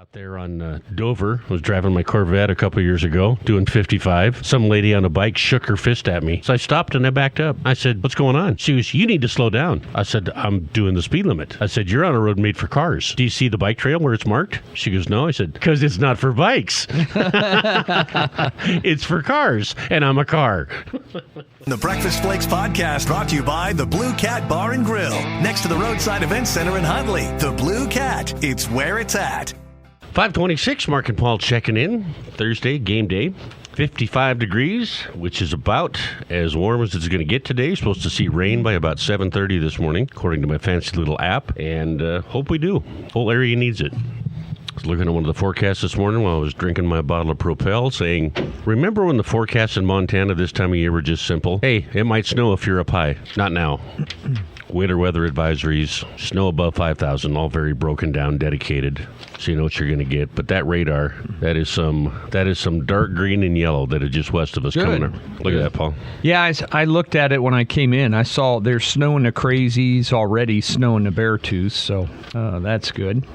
Out there on Dover, I was driving my Corvette a couple years ago, doing 55. Some lady on a bike shook her fist at me. So I stopped and I backed up. I said, "What's going on?" She goes, "You need to slow down." I said, "I'm doing the speed limit." I said, "You're on a road made for cars. Do you see the bike trail where it's marked?" She goes, "No." I said, "Because it's not for bikes. It's for cars, and I'm a car." The Breakfast Flakes podcast brought to you by the Blue Cat Bar and Grill, next to the Roadside Event Center in Huntley. The Blue Cat, it's where it's at. 526, Mark and Paul checking in. Thursday, game day. 55 degrees, which is about as warm as it's going to get today. Supposed to see rain by about 7:30 this morning, according to my fancy little app. And hope we do. Whole area needs it. I was looking at one of the forecasts this morning while I was drinking my bottle of Propel, saying, remember when the forecasts in Montana this time of year were just simple? Hey, it might snow if you're up high. Not now. Winter weather advisories, snow above 5,000, all very broken down, dedicated, so you know what you're going to get. But that radar, that is some dark green and yellow that is just west of us. Good. Coming up. Look at that, Paul. Yeah, I looked at it when I came in. I saw there's snow in the Crazies already, snow in the Beartooth, so that's good.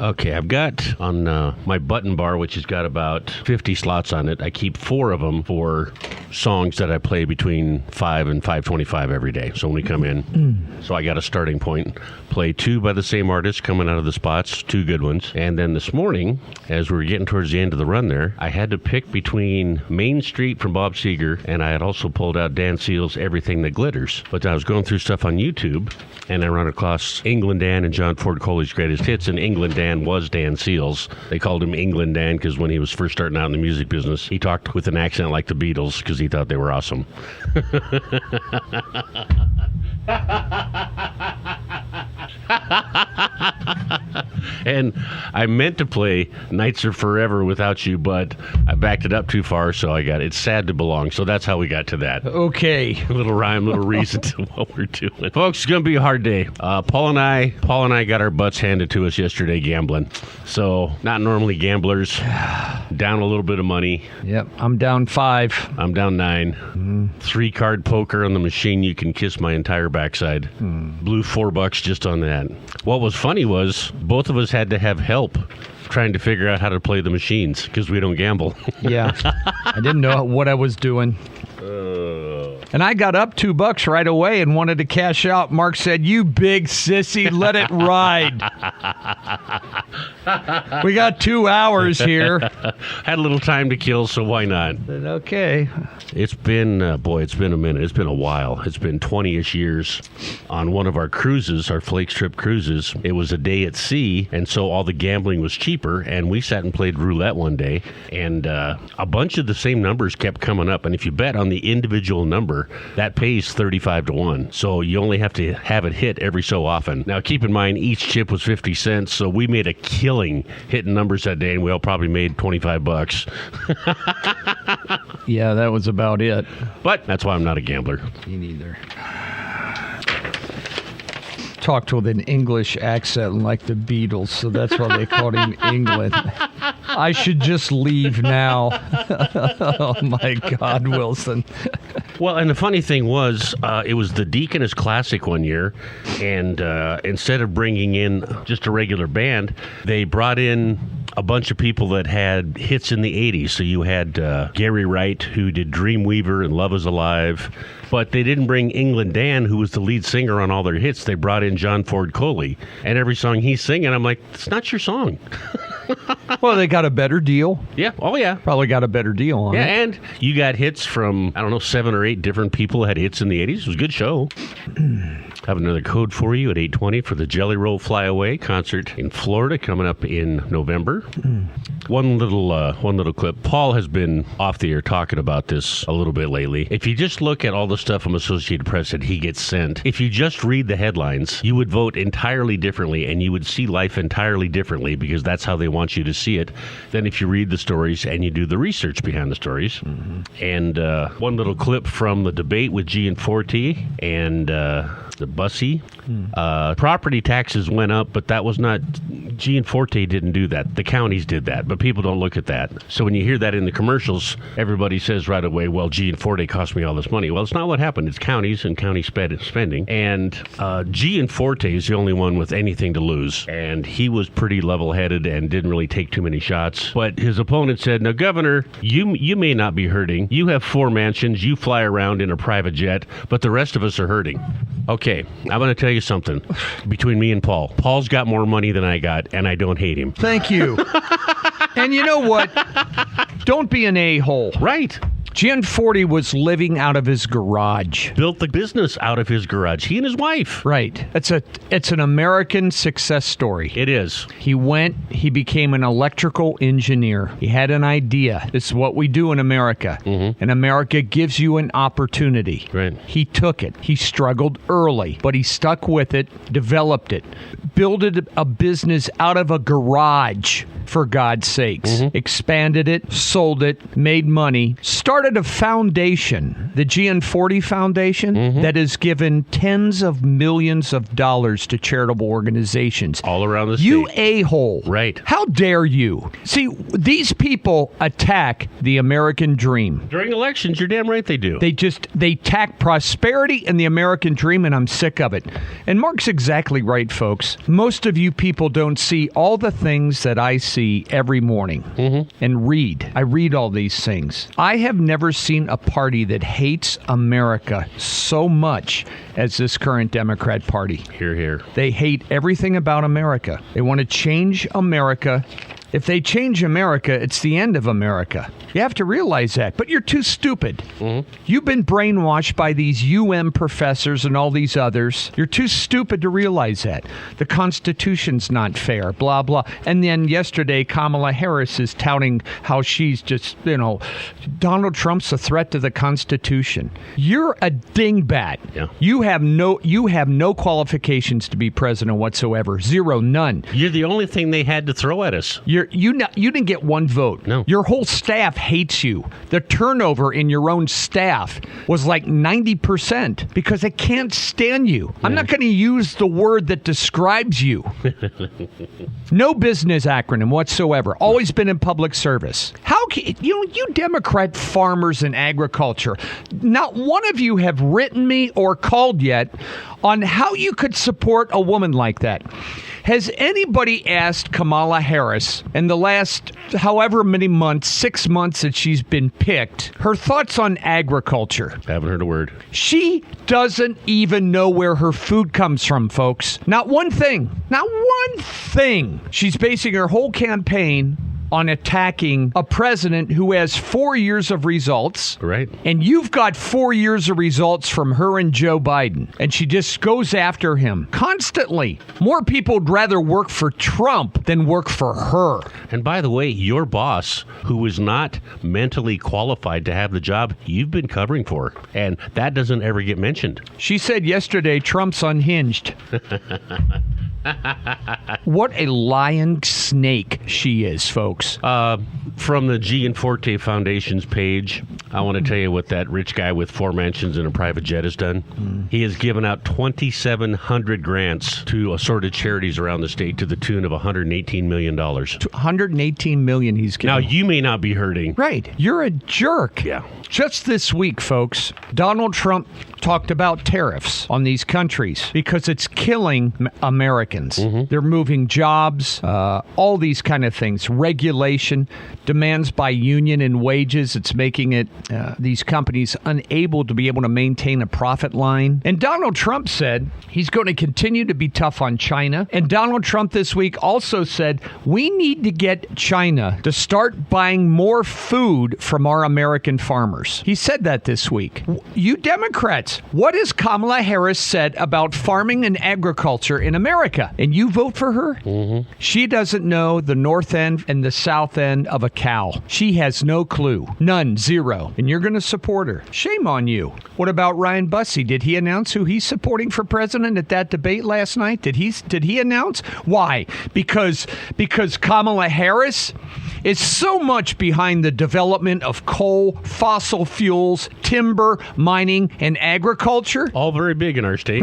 Okay, I've got on my button bar, which has got about 50 slots on it, I keep 4 of them for songs that I play between 5 and 5:25 every day. So when we come in, so I got a starting point. Play 2 by the same artist coming out of the spots, 2 good ones. And then this morning, as we were getting towards the end of the run there, I had to pick between Main Street from Bob Seger, and I had also pulled out Dan Seals' Everything That Glitters. But I was going through stuff on YouTube, and I ran across England Dan and John Ford Coley's Greatest Hits, and England Dan was Dan Seals. They called him England Dan because when he was first starting out in the music business, he talked with an accent like the Beatles because he thought they were awesome. And I meant to play Nights Are Forever Without You, but I backed it up too far, so I got It's Sad to Belong. So that's how we got to that. Okay. A little rhyme, little reason to what we're doing. Folks, it's going to be a hard day. Paul and I got our butts handed to us yesterday gambling. So not normally gamblers. Down a little bit of money. Yep, I'm down 5. I'm down 9. 3-card poker on the machine. You can kiss my entire backside. Blew $4 just on that. What was funny was both of us had to have help trying to figure out how to play the machines because we don't gamble. Yeah, I didn't know what I was doing. And I got up $2 right away and wanted to cash out. Mark said, "You big sissy, let it ride." We got 2 hours here. Had a little time to kill, so why not? Okay. It's been, it's been a minute. It's been a while. It's been 20-ish years. On one of our cruises, our Flakes Trip cruises, it was a day at sea, and so all the gambling was cheaper, and we sat and played roulette one day, and a bunch of the same numbers kept coming up, and if you bet on the individual number, that pays 35 to 1. So you only have to have it hit every so often. Now, keep in mind, each chip was 50 cents, so we made a killing hitting numbers that day, and we all probably made $25. Yeah, that was about it. But that's why I'm not a gambler. Me neither. Talked with an English accent like the Beatles, so that's why they called him England. I should just leave now. Oh, my God, Wilson. Well, and the funny thing was, it was the Deaconess Classic one year, and instead of bringing in just a regular band, they brought in a bunch of people that had hits in the 80s. So you had Gary Wright, who did Dreamweaver and Love Is Alive, but they didn't bring England Dan, who was the lead singer on all their hits. They brought in John Ford Coley, and every song he's singing, I'm like, it's not your song. Well, they got a better deal. Yeah. Oh, yeah. Probably got a better deal on it. Yeah, and you got hits from, 7 or 8 different people had hits in the 80s. It was a good show. Have another code for you at 8:20 for the Jelly Roll Fly Away concert in Florida coming up in November. One little clip. Paul has been off the air talking about this a little bit lately. If you just look at all the stuff from Associated Press that he gets sent, if you just read the headlines, you would vote entirely differently, and you would see life entirely differently because that's how they want you to see it than if you read the stories and you do the research behind the stories. And one little clip from the debate with Gianforte and the Bussy. Property taxes went up, but that was not... Gianforte didn't do that. The counties did that, but people don't look at that. So when you hear that in the commercials, everybody says right away, well, Gianforte cost me all this money. Well, it's not what happened. It's counties and county spending. And Gianforte is the only one with anything to lose. And he was pretty level-headed and didn't really take too many shots. But his opponent said, now, Governor, you may not be hurting. You have 4 mansions. You fly around in a private jet, but the rest of us are hurting. Okay, I'm going to tell you something. Between me and Paul's got more money than I got, and I don't hate him. Thank you. And you know what? Don't be an a-hole. Right. Gianforte was living out of his garage. Built the business out of his garage. He and his wife. Right. It's an American success story. It is. He became an electrical engineer. He had an idea. This is what we do in America. Mm-hmm. And America gives you an opportunity. Right. He took it. He struggled early, but he stuck with it, developed it, built a business out of a garage, for God's sakes. Mm-hmm. Expanded it, sold it, made money, started a foundation, the Gianforte Foundation, mm-hmm. that has given tens of millions of dollars to charitable organizations. All around the state. You a-hole. Right. How dare you? See, these people attack the American dream. During elections, you're damn right they do. They attack prosperity and the American dream, and I'm sick of it. And Mark's exactly right, folks. Most of you people don't see all the things that I see every morning mm-hmm. and read. I read all these things. I have never seen a party that hates America so much as this current Democrat Party. Hear, hear. They hate everything about America. They want to change America. If they change America, it's the end of America. You have to realize that. But you're too stupid. Mm-hmm. You've been brainwashed by these professors and all these others. You're too stupid to realize that. The Constitution's not fair, blah, blah. And then yesterday, Kamala Harris is touting how she's just, Donald Trump's a threat to the Constitution. You're a dingbat. Yeah. You have no qualifications to be president whatsoever. Zero, none. You're the only thing they had to throw at us. You didn't get one vote. No. Your whole staff hates you. The turnover in your own staff was like 90% because they can't stand you. I'm not going to use the word that describes you. No business acronym whatsoever. Always been in public service. How can you Democrat farmers in agriculture, not one of you have written me or called yet on how you could support a woman like that. Has anybody asked Kamala Harris in the last however many months, 6 months that she's been picked, her thoughts on agriculture? I haven't heard a word. She doesn't even know where her food comes from, folks. Not one thing. Not one thing. She's basing her whole campaign on attacking a president who has 4 years of results. Right. And you've got 4 years of results from her and Joe Biden. And she just goes after him constantly. More people would rather work for Trump than work for her. And by the way, your boss, who is not mentally qualified to have the job you've been covering for, and that doesn't ever get mentioned. She said yesterday Trump's unhinged. What a lying snake she is, folks. From the Gianforte Foundation's page, I want to tell you what that rich guy with 4 mansions and a private jet has done. He has given out 2,700 grants to assorted charities around the state to the tune of $118 million. $118 million he's given. Now, you may not be hurting. Right. You're a jerk. Yeah. Just this week, folks, Donald Trump talked about tariffs on these countries because it's killing Americans. Mm-hmm. They're moving jobs, all these kind of things. Regulation, demands by union and wages. It's making it these companies unable to be able to maintain a profit line. And Donald Trump said he's going to continue to be tough on China. And Donald Trump this week also said we need to get China to start buying more food from our American farmers. He said that this week. You Democrats, what has Kamala Harris said about farming and agriculture in America? And you vote for her? Mm-hmm. She doesn't know the North End and the south end of a cow. She has no clue. None. Zero. And you're going to support her. Shame on you. What about Ryan Bussey? Did he announce who he's supporting for president at that debate last night? Did he announce? Why? Because Kamala Harris is so much behind the development of coal, fossil fuels, timber, mining, and agriculture. All very big in our state.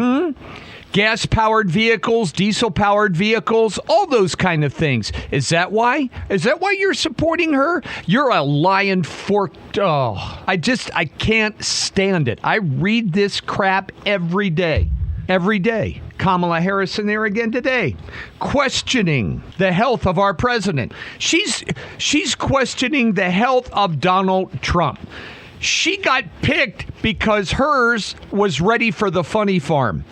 Gas-powered vehicles, diesel-powered vehicles, all those kind of things. Is that why? Is that why you're supporting her? You're a lion forked. Oh, I can't stand it. I read this crap every day. Every day. Kamala Harris in there again today, questioning the health of our president. She's questioning the health of Donald Trump. She got picked because hers was ready for the funny farm.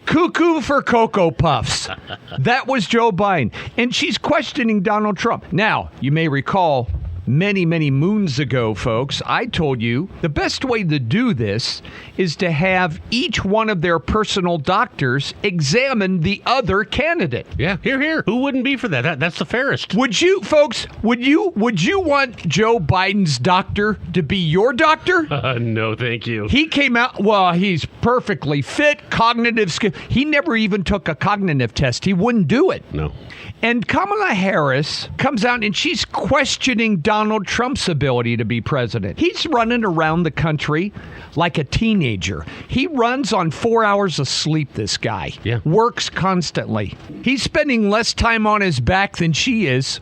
Cuckoo for Cocoa Puffs. That was Joe Biden. And she's questioning Donald Trump. Now, you may recall many, many moons ago, folks, I told you the best way to do this is to have each one of their personal doctors examine the other candidate. Yeah, here. Who wouldn't be for that? That's the fairest. Would you, folks, would you want Joe Biden's doctor to be your doctor? No, thank you. He came out, well, he's perfectly fit, cognitive skill. He never even took a cognitive test. He wouldn't do it. No. And Kamala Harris comes out and she's questioning Donald Trump's ability to be president. He's running around the country like a teenager. He runs on 4 hours of sleep, this guy. Yeah. Works constantly. He's spending less time on his back than she is.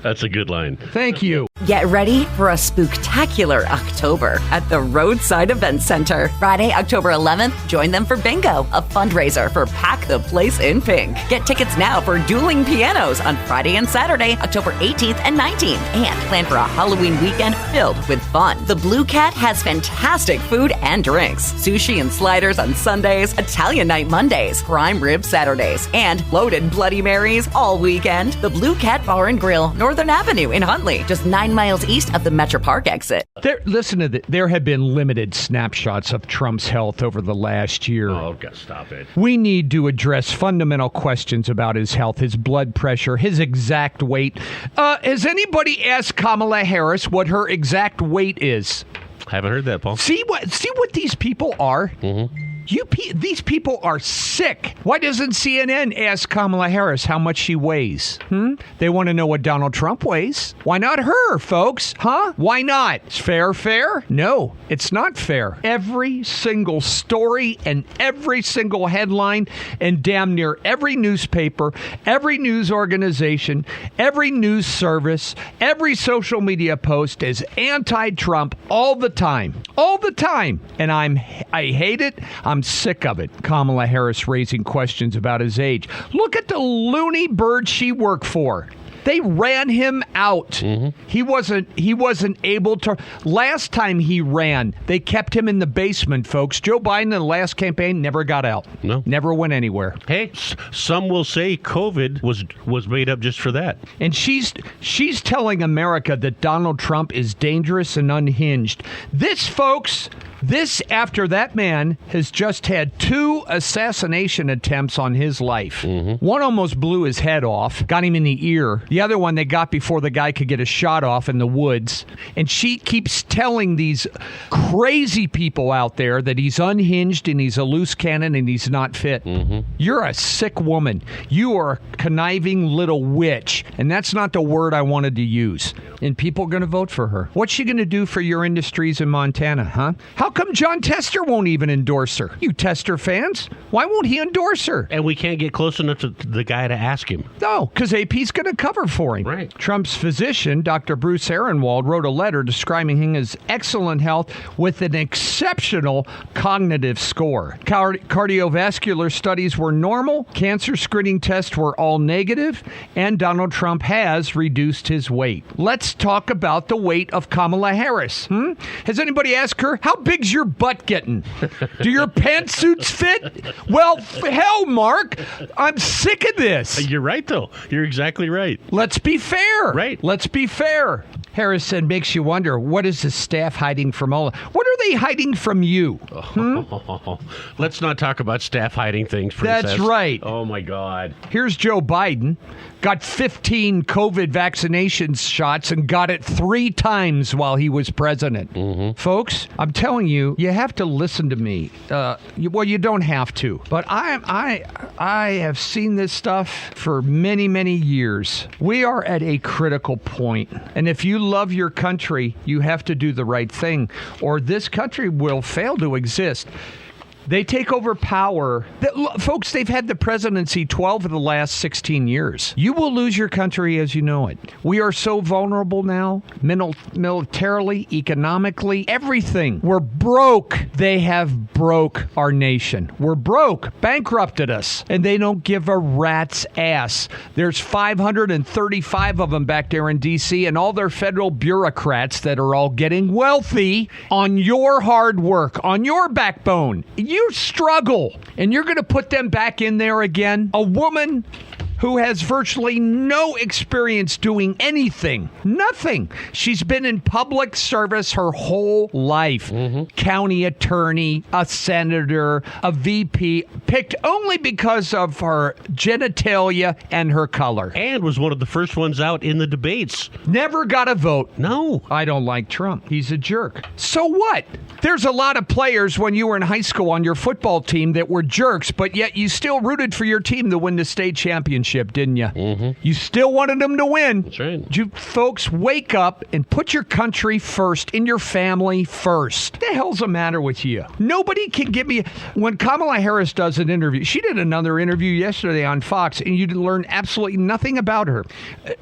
That's a good line. Thank you. Get ready for a spooktacular October at the Roadside Event Center. Friday, October 11th, join them for Bingo, a fundraiser for Pack the Place in Pink. Get tickets now for Dueling Pianos on Friday and Saturday, October 18th and 19th. And plan for a Halloween weekend filled with fun. The Blue Cat has fantastic food and drinks. Sushi and sliders on Sundays, Italian night Mondays, prime rib Saturdays, and loaded Bloody Marys all weekend. The Blue Cat Bar and Grill, Northern Avenue in Huntley, just 9 miles east of the Metro Park exit. Listen to this. There have been limited snapshots of Trump's health over the last year. Oh, God, stop it. We need to address fundamental questions about his health, his blood pressure, his exact weight. Has anybody asked Kamala Harris what her exact weight is? Haven't heard that, Paul. See what these people are? Mm-hmm. These people are sick. Why doesn't CNN ask Kamala Harris how much she weighs? They want to know what Donald Trump weighs. Why not her, folks? Huh? Why not? It's fair? No, it's not fair. Every single story and every single headline and damn near every newspaper, every news organization, every news service, every social media post is anti-Trump all the time. All the time. And I hate it. I'm sick of it. Kamala Harris raising questions about his age. Look at the loony bird she worked for. They ran him out. Mm-hmm. He wasn't able to. Last time he ran, they kept him in the basement, folks. Joe Biden in the last campaign never got out. No. Never went anywhere. Hey, some will say COVID was made up just for that. And she's telling America that Donald Trump is dangerous and unhinged. This, folks, after that man has just had 2 assassination attempts on his life. Mm-hmm. One almost blew his head off, got him in the ear. The other one they got before the guy could get a shot off in the woods. And she keeps telling these crazy people out there that he's unhinged and he's a loose cannon and he's not fit. Mm-hmm. You're a sick woman. You are a conniving little witch. And that's not the word I wanted to use. And people are going to vote for her. What's she going to do for your industries in Montana, huh? How come John Tester won't even endorse her? You Tester fans, why won't he endorse her? And we can't get close enough to the guy to ask him. No, because AP's going to cover for him. Right. Trump's physician, Dr. Bruce Ehrenwald, wrote a letter describing him as excellent health with an exceptional cognitive score. Cardiovascular studies were normal, cancer screening tests were all negative, and Donald Trump has reduced his weight. Let's talk about the weight of Kamala Harris. Has anybody asked her, how big's your butt getting? Do your pantsuits fit? Well, hell, Mark, I'm sick of this. You're right, though. You're exactly right. Let's be fair. Right. Let's be fair. Harris said, makes you wonder, what is the staff hiding from all? What are they hiding from you? Let's not talk about staff hiding things, Princess. That's right. Oh, my God. Here's Joe Biden. Got 15 COVID vaccination shots and got it 3 times while he was president. Mm-hmm. Folks, I'm telling you, you have to listen to me. You don't have to. But I have seen this stuff for many, many years. We are at a critical point. And if you love your country, you have to do the right thing, or this country will fail to exist. They take over power. Folks, they've had the presidency 12 of the last 16 years. You will lose your country as you know it. We are so vulnerable now, militarily, economically, everything. We're broke. They have broke our nation. We're broke, bankrupted us, and they don't give a rat's ass. There's 535 of them back there in D.C. and all their federal bureaucrats that are all getting wealthy on your hard work, on your backbone. You struggle, and you're going to put them back in there again? A woman who has virtually no experience doing anything. Nothing. She's been in public service her whole life. Mm-hmm. County attorney, a senator, a VP, picked only because of her genitalia and her color. And was one of the first ones out in the debates. Never got a vote. No. I don't like Trump. He's a jerk. So what? There's a lot of players when you were in high school on your football team that were jerks, but yet you still rooted for your team to win the state championship, didn't you? Mm-hmm. You still wanted them to win. That's right. You folks, wake up and put your country first, in your family first. What the hell's the matter with you? Nobody can give me... When Kamala Harris does an interview, she did another interview yesterday on Fox, and you learn absolutely nothing about her.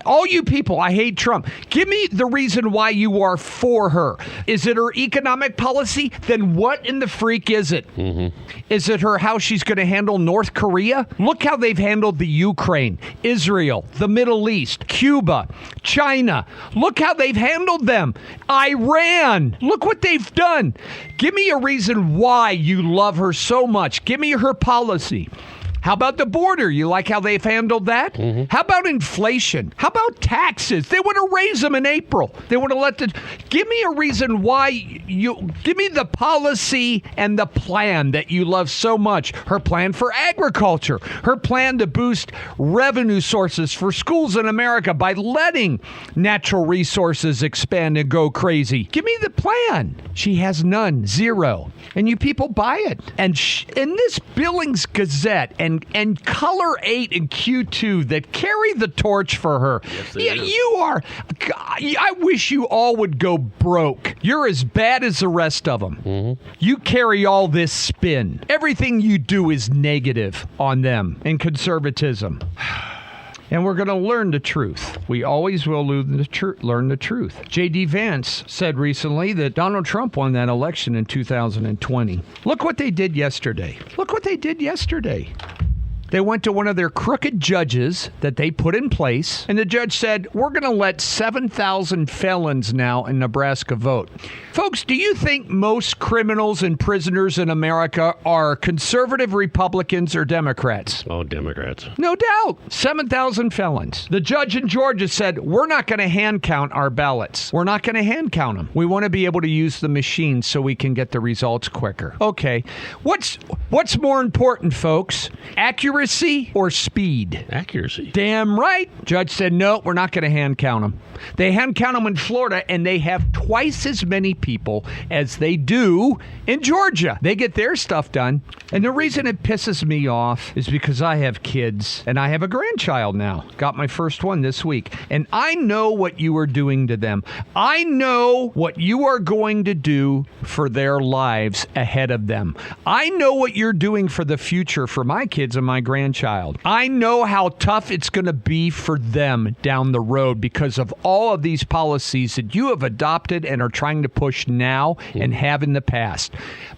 All you people, I hate Trump. Give me the reason why you are for her. Is it her economic policy? Then what in the freak is it? Mm-hmm. Is it how she's going to handle North Korea? Look how they've handled the Ukraine, Israel, the Middle East, Cuba, China. Look how they've handled them. Iran. Look what they've done. Give me a reason why you love her so much. Give me her policy. How about the border? You like how they've handled that? Mm-hmm. How about inflation? How about taxes? They want to raise them in April. They want to give me a reason why give me the policy and the plan that you love so much. Her plan for agriculture. Her plan to boost revenue sources for schools in America by letting natural resources expand and go crazy. Give me the plan. She has none. Zero. And you people buy it. And in this Billings Gazette and Color 8 and Q2 that carry the torch for her. Yes, you are. I wish you all would go broke. You're as bad as the rest of them. Mm-hmm. You carry all this spin. Everything you do is negative on them and conservatism. And we're going to learn the truth. We always will learn the truth. J.D. Vance said recently that Donald Trump won that election in 2020. Look what they did yesterday. They went to one of their crooked judges that they put in place, and the judge said, we're going to let 7,000 felons now in Nebraska vote. Folks, do you think most criminals and prisoners in America are conservative Republicans or Democrats? Oh, Democrats. No doubt. 7,000 felons. The judge in Georgia said, we're not going to hand count our ballots. We're not going to hand count them. We want to be able to use the machine so we can get the results quicker. Okay. What's more important, folks? Accuracy or speed? Accuracy. Damn right. Judge said, no, we're not going to hand count them. They hand count them in Florida, and they have twice as many people as they do in Georgia. They get their stuff done. And the reason it pisses me off is because I have kids, and I have a grandchild now. Got my first one this week. And I know what you are doing to them. I know what you are going to do for their lives ahead of them. I know what you're doing for the future for my kids and my grandchild. I know how tough it's going to be for them down the road because of all of these policies that you have adopted and are trying to push now and have in the past.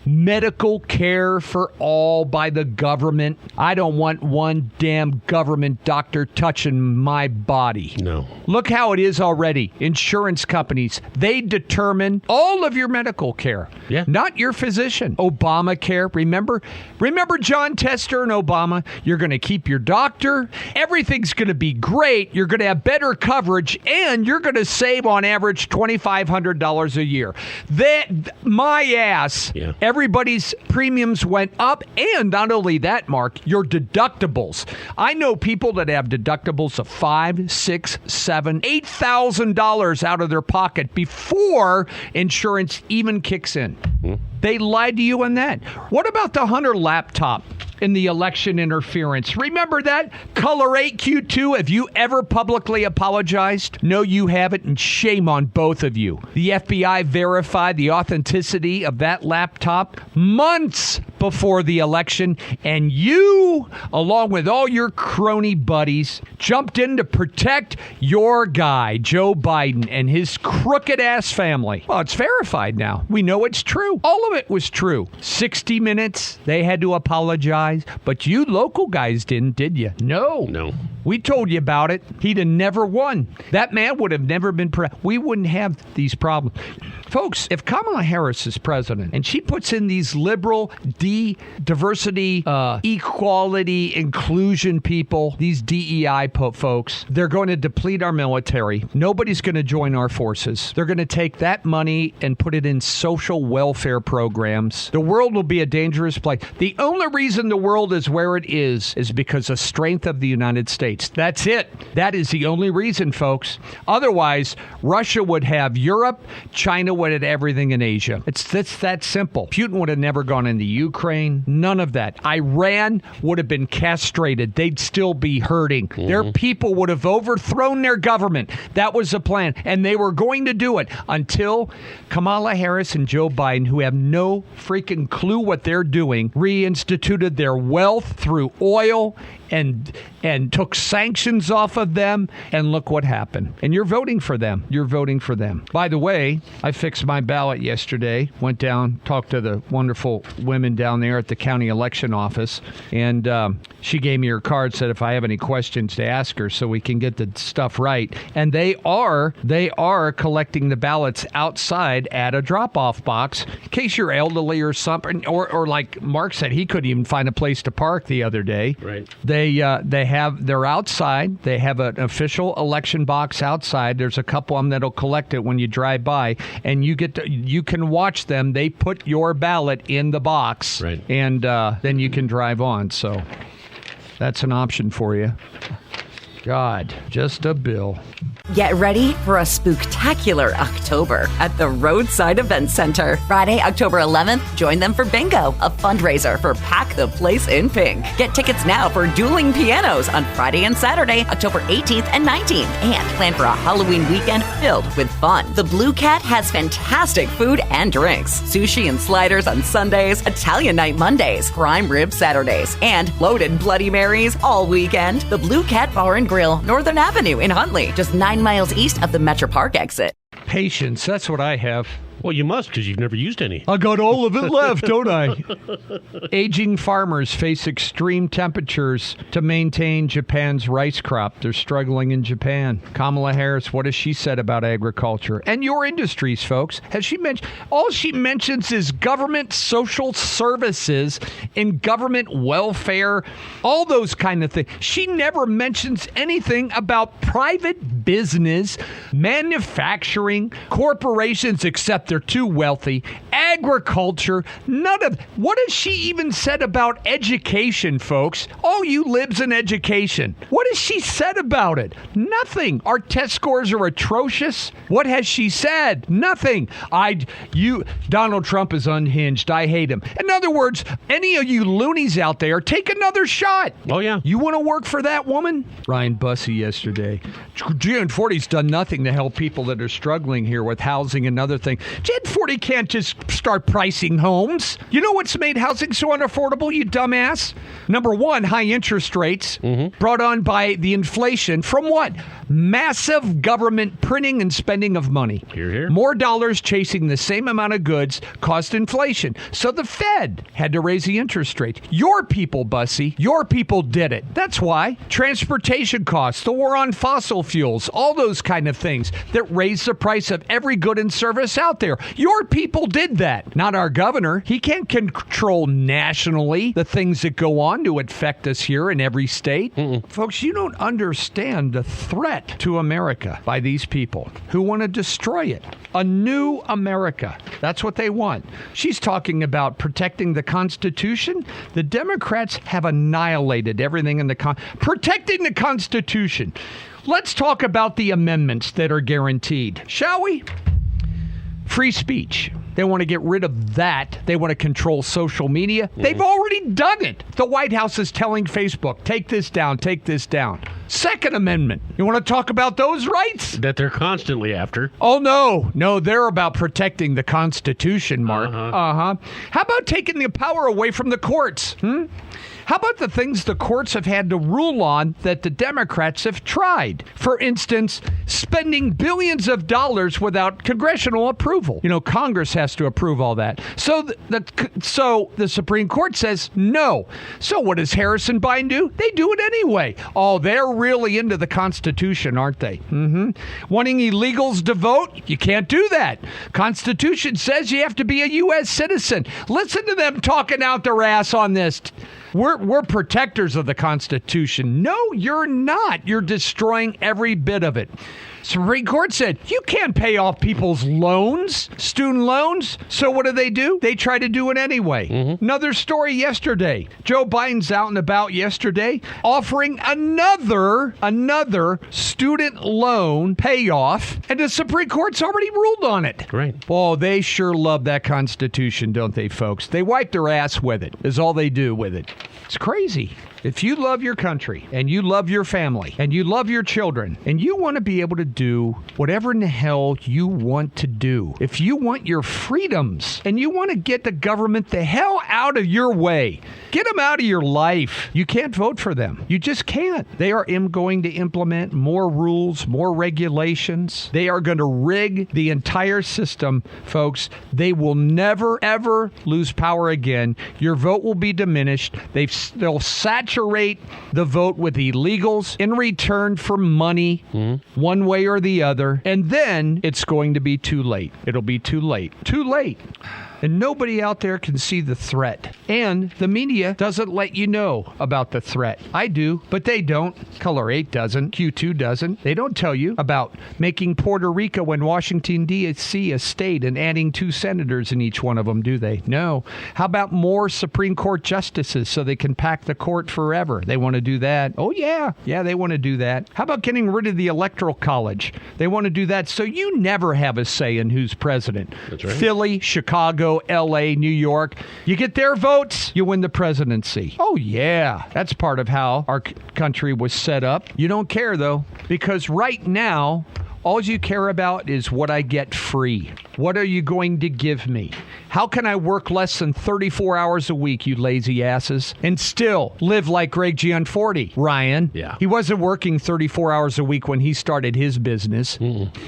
Medical care for all by the government. I don't want one damn government doctor touching my body. No. Look how it is already. Insurance companies, they determine all of your medical care. Yeah. Not your physician. Obamacare, remember John Tester and Obama? You're going to keep your doctor. Everything's going to be great. You're going to have better coverage, and you're going to save on average $2,500 a year. My ass, everybody's premiums went up, and not only that, Mark, your deductibles. I know people that have deductibles of $5,000, $6,000, $7,000, $8,000 out of their pocket before insurance even kicks in. They lied to you on that. What about the Hunter laptop in the election interference? Remember that? Color 8Q2, have you ever publicly apologized? No, you haven't, and shame on both of you. The FBI verified the authenticity of that laptop months before the election, and you, along with all your crony buddies, jumped in to protect your guy, Joe Biden, and his crooked-ass family. Well, it's verified now. We know it's true. All of it was true. 60 Minutes, they had to apologize, but you local guys didn't, did you? No. We told you about it. He'd have never won. That man would have never been we wouldn't have these problems. Folks, if Kamala Harris is president and she puts in these liberal, diversity, equality, inclusion people, these DEI folks, they're going to deplete our military. Nobody's going to join our forces. They're going to take that money and put it in social welfare programs. The world will be a dangerous place. The only reason the world is where it is because of strength of the United States. That's it. That is the only reason, folks. Otherwise, Russia would have Europe, China would have everything in Asia. It's that simple. Putin would have never gone into Ukraine. None of that. Iran would have been castrated. They'd still be hurting. Their people would have overthrown their government. That was the plan. And they were going to do it until Kamala Harris and Joe Biden, who have no freaking clue what they're doing, reinstituted their wealth through oil and took sanctions off of them, and look what happened. And you're voting for them. You're voting for them. By the way, I fixed my ballot yesterday, went down, talked to the wonderful women down there at the county election office, and she gave me her card, said if I have any questions to ask her so we can get the stuff right. And they are collecting the ballots outside at a drop-off box in case you're elderly or something, or like Mark said, he couldn't even find a place to park the other day. Right. They're outside. They have an official election box outside. There's a couple of them that'll collect it when you drive by, and you can watch them. They put your ballot in the box, right, and then you can drive on. So that's an option for you. God, just a bill. Get ready for a spooktacular October at the Roadside Event Center. Friday, October 11th, join them for Bingo, a fundraiser for Pack the Place in Pink. Get tickets now for Dueling Pianos on Friday and Saturday, October 18th and 19th. And plan for a Halloween weekend filled with fun. The Blue Cat has fantastic food and drinks. Sushi and sliders on Sundays, Italian night Mondays, prime rib Saturdays, and loaded Bloody Marys all weekend. The Blue Cat Bar and Grill, Northern Avenue in Huntley, just 9 miles east of the Metro Park exit. Patience, that's what I have. Well, you must, because you've never used any. I got all of it left, don't I? Aging farmers face extreme temperatures to maintain Japan's rice crop. They're struggling in Japan. Kamala Harris, what has she said about agriculture? And your industries, folks. Has she mentioned? All she mentions is government social services and government welfare, all those kind of things. She never mentions anything about private business, manufacturing, corporations, except they're too wealthy, agriculture, none of. What has she even said about education, folks? Oh, you libs in education. What has she said about it? Nothing. Our test scores are atrocious. What has she said? Nothing. Donald Trump is unhinged. I hate him. In other words, any of you loonies out there, take another shot. Oh, yeah. You want to work for that woman? Ryan Bussey yesterday. Jan 40's done nothing to help people that are struggling here with housing and other things. Jan 40 can't just start pricing homes. You know what's made housing so unaffordable, you dumbass? Number one, high interest rates brought on by the inflation from what? Massive government printing and spending of money. Hear, hear. More dollars chasing the same amount of goods caused inflation. So the Fed had to raise the interest rate. Your people, Bussy, your people did it. That's why. Transportation costs, the war on fossil fuels, all those kind of things that raise the price of every good and service out there. Your Our people did that, not our governor. He can't control nationally the things that go on to affect us here in every state. Folks, you don't understand the threat to America by these people who want to destroy it. A new America. That's what they want. She's talking about protecting the Constitution. The Democrats have annihilated everything in the protecting the Constitution. Let's talk about the amendments that are guaranteed, shall we? Free speech. They want to get rid of that. They want to control social media. They've already done it. The White House is telling Facebook, take this down, take this down. Second Amendment. You want to talk about those rights? That they're constantly after. Oh, no, they're about protecting the Constitution, Mark. How about taking the power away from the courts? How about the things the courts have had to rule on that the Democrats have tried? For instance, spending billions of dollars without congressional approval. You know, Congress has to approve all that. So the Supreme Court says no. So what does Harrison Biden do? They do it anyway. Oh, they're really into the Constitution, aren't they? Wanting illegals to vote? You can't do that. Constitution says you have to be a U.S. citizen. Listen to them talking out their ass on this. We're protectors of the Constitution. No, you're not. You're destroying every bit of it. Supreme Court said, you can't pay off people's loans, student loans. So what do? They try to do it anyway. Another story yesterday. Joe Biden's out and about yesterday offering another student loan payoff, and the Supreme Court's already ruled on it. Right. Oh, they sure love that Constitution, don't they, folks? They wipe their ass with it, is all they do with it. It's crazy. If you love your country and you love your family and you love your children and you want to be able to do whatever in the hell you want to do, if you want your freedoms and you want to get the government the hell out of your way, get them out of your life, you can't vote for them. You just can't. They are going to implement more rules, more regulations. They are going to rig the entire system, folks. They will never, ever lose power again. Your vote will be diminished. They'll saturate the vote with illegals in return for money, one way or the other, and then it's going to be too late. It'll be too late. Too late. And nobody out there can see the threat. And the media doesn't let you know about the threat. I do, but they don't. Color 8 doesn't. Q2 doesn't. They don't tell you about making Puerto Rico and Washington, D.C. a state and adding 2 senators in each one of them, do they? No. How about more Supreme Court justices so they can pack the court forever? They want to do that. Oh, yeah. Yeah, they want to do that. How about getting rid of the Electoral College? They want to do that so you never have a say in who's president. That's right. Philly, Chicago, L.A., New York. You get their votes, you win the presidency. Oh, yeah. That's part of how our country was set up. You don't care, though, because right now, all you care about is what I get free. What are you going to give me? How can I work less than 34 hours a week, you lazy asses, and still live like Greg Gianforte, Ryan? Yeah. He wasn't working 34 hours a week when he started his business.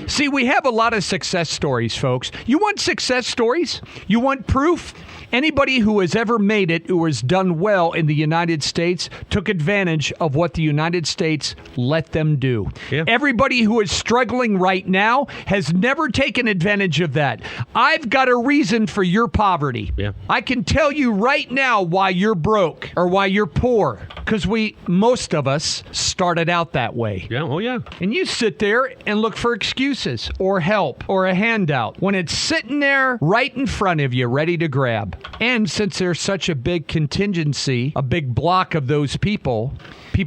See, we have a lot of success stories, folks. You want success stories? You want proof? Anybody who has ever made it, who has done well in the United States, took advantage of what the United States let them do. Yeah. Everybody who is struggling right now has never taken advantage of that. I've got a reason for your poverty. Yeah. I can tell you right now why you're broke or why you're poor, because most of us started out that way. Yeah. Oh, yeah. And you sit there and look for excuses or help or a handout when it's sitting there right in front of you, ready to grab. And since there's such a big contingency, a big block of those people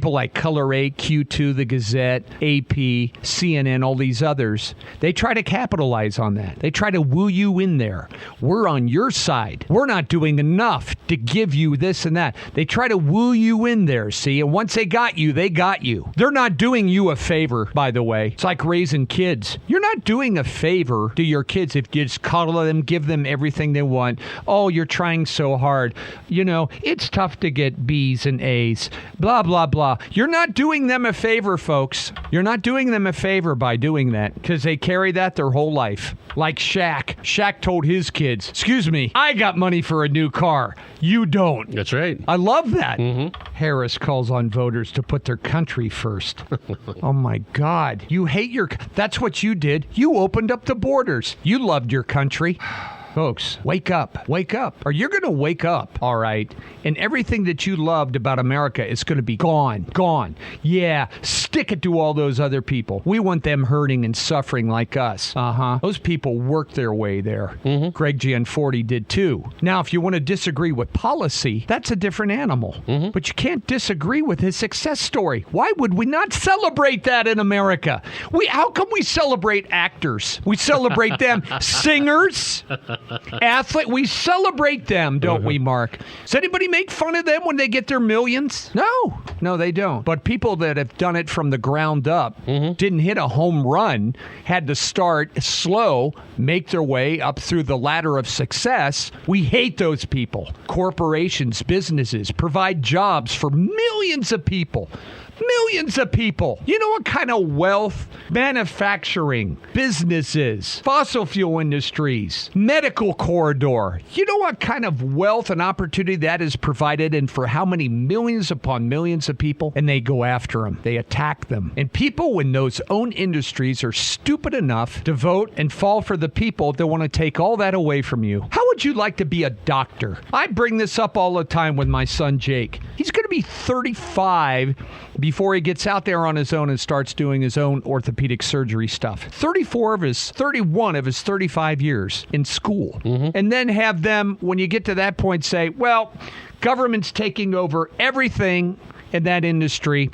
like Color 8, Q2, The Gazette, AP, CNN, all these others, they try to capitalize on that. They try to woo you in there. We're on your side. We're not doing enough to give you this and that. They try to woo you in there, see? And once they got you, they got you. They're not doing you a favor, by the way. It's like raising kids. You're not doing a favor to your kids if you just coddle them, give them everything they want. Oh, you're trying so hard. You know, it's tough to get B's and A's. Blah, blah, blah. You're not doing them a favor, folks. You're not doing them a favor by doing that, because they carry that their whole life. Like Shaq. Shaq told his kids, excuse me, I got money for a new car. You don't. That's right. I love that. Harris calls on voters to put their country first. Oh, my God. You hate that's what you did. You opened up the borders. You loved your country. Folks, wake up. Wake up. Or you're going to wake up, all right, and everything that you loved about America is going to be gone. Gone. Yeah, stick it to all those other people. We want them hurting and suffering like us. Those people worked their way there. Greg Gianforti did too. Now, if you want to disagree with policy, that's a different animal. But you can't disagree with his success story. Why would we not celebrate that in America? How come we celebrate actors? We celebrate them. Singers, athletes, we celebrate them, don't we, Mark? Does anybody make fun of them when they get their millions? No, they don't. But people that have done it from the ground up, didn't hit a home run, had to start slow, make their way up through the ladder of success. We hate those people. Corporations, businesses provide jobs for millions of people. Millions of people. You know what kind of wealth? Manufacturing, businesses, fossil fuel industries, medical corridor. You know what kind of wealth and opportunity that is provided, and for how many millions upon millions of people? And they go after them. They attack them. And people in those own industries are stupid enough to vote and fall for the people that want to take all that away from you. How would you like to be a doctor? I bring this up all the time with my son, Jake. He's going to be 35 before he gets out there on his own and starts doing his own orthopedic surgery stuff. 31 of his 35 years in school. And then have them, when you get to that point, say, well, government's taking over everything in that industry.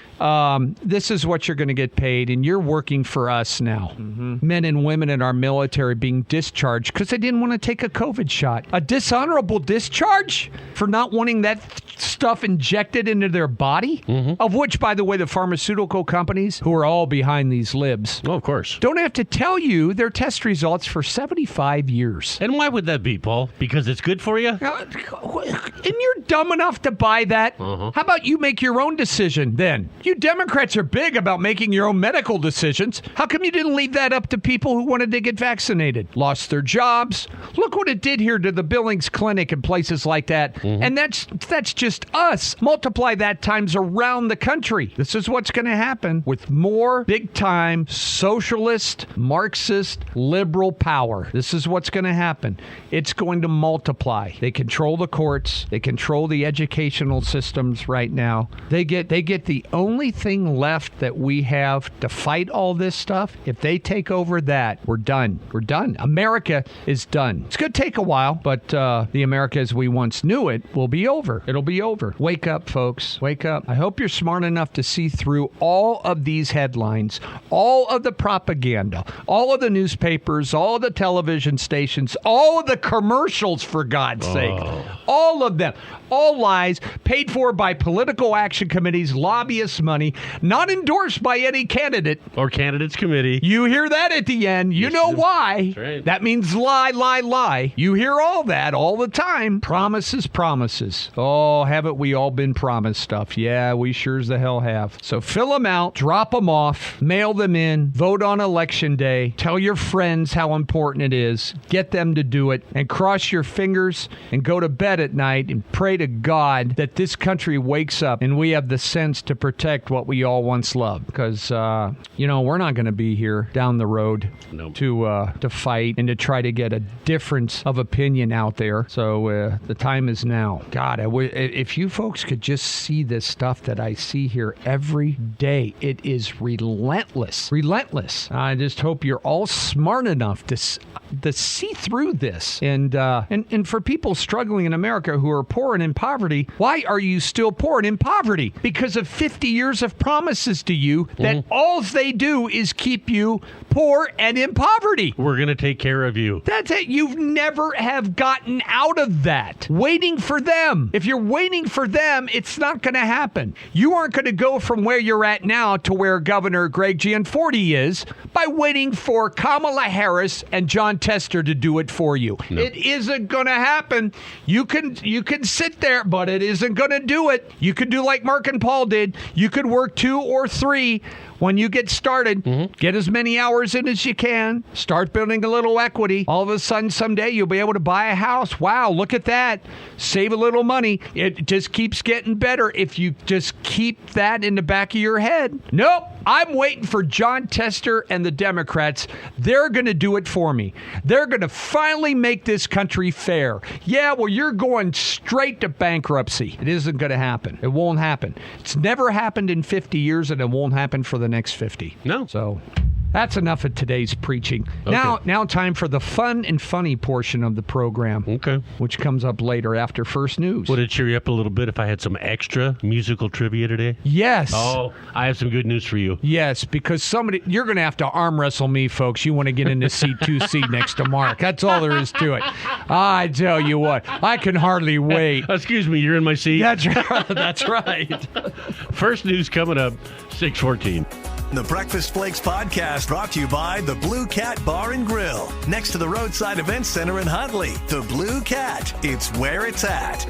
This is what you're going to get paid, and you're working for us now. Men and women in our military being discharged because they didn't want to take a COVID shot. A dishonorable discharge for not wanting that stuff injected into their body, of which, by the way, the pharmaceutical companies, who are all behind these libs, Oh, of course. don't have to tell you their test results for 75 years. And why would that be, Paul? Because it's good for you? And you're dumb enough to buy that? How about you make your own decision then? You Democrats are big about making your own medical decisions. How come you didn't leave that up to people who wanted to get vaccinated? Lost their jobs. Look what it did here to the Billings Clinic and places like that. And that's just us. Multiply that times around the country. This is what's going to happen with more big-time socialist, Marxist, liberal power. This is what's going to happen. It's going to multiply. They control the courts. They control the educational systems right now. They get the only thing left that we have to fight all this stuff. If they take over that, we're done. We're done. America is done. It's going to take a while, but the America as we once knew it will be over. It'll be over. Wake up, folks. Wake up. I hope you're smart enough to see through all of these headlines, all of the propaganda, all of the newspapers, all of the television stations, all of the commercials, for God's sake. All of them. All lies, paid for by political action committees, lobbyists' money, not endorsed by any candidate. Or candidates committee. You hear that at the end. You know why. That's right. That means lie, lie, lie. You hear all that all the time. Promises, promises. Oh, haven't we all been promised stuff? Yeah, we sure as the hell have. So fill them out, drop them off, mail them in, vote on election day, tell your friends how important it is, get them to do it, and cross your fingers and go to bed at night and pray to God that this country wakes up and we have the sense to protect what we all once loved. Because, we're not going to be here down the road to fight and to try to get a difference of opinion out there. So the time is now. God, if you folks could just see this stuff that I see here every day, it is relentless. Relentless. I just hope you're all smart enough to see through this. And for people struggling in America who are poor and in poverty, why are you still poor and in poverty? Because of 50 years of promises to you that all they do is keep you poor and in poverty. We're going to take care of you. That's it. You've never have gotten out of that. Waiting for them. If you're waiting for them, it's not going to happen. You aren't going to go from where you're at now to where Governor Greg Gianforti is by waiting for Kamala Harris and John Tester to do it for you. No. It isn't going to happen. You can sit there, but it isn't going to do it. You could do like Mark and Paul did. You could work 2 or 3 when you get started. Get as many hours in as you can. Start building a little equity. All of a sudden, someday, you'll be able to buy a house. Wow, look at that. Save a little money. It just keeps getting better if you just keep that in the back of your head. Nope. I'm waiting for John Tester and the Democrats. They're going to do it for me. They're going to finally make this country fair. Yeah, well, you're going straight to bankruptcy. It isn't going to happen. It won't happen. It's never happened in 50 years, and it won't happen for the next 50. No. So that's enough of today's preaching. Okay. Now time for the fun and funny portion of the program. Okay. Which comes up later after first news. Would it cheer you up a little bit if I had some extra musical trivia today? Yes. Oh, I have some good news for you. Yes, because you're going to have to arm wrestle me, folks. You want to get into C2C next to Mark. That's all there is to it. I tell you what, I can hardly wait. Excuse me, you're in my seat? That's right. That's right. First news coming up, 6:14. The Breakfast Flakes podcast brought to you by the Blue Cat Bar and Grill. Next to the Roadside Event Center in Huntley. The Blue Cat. It's where it's at.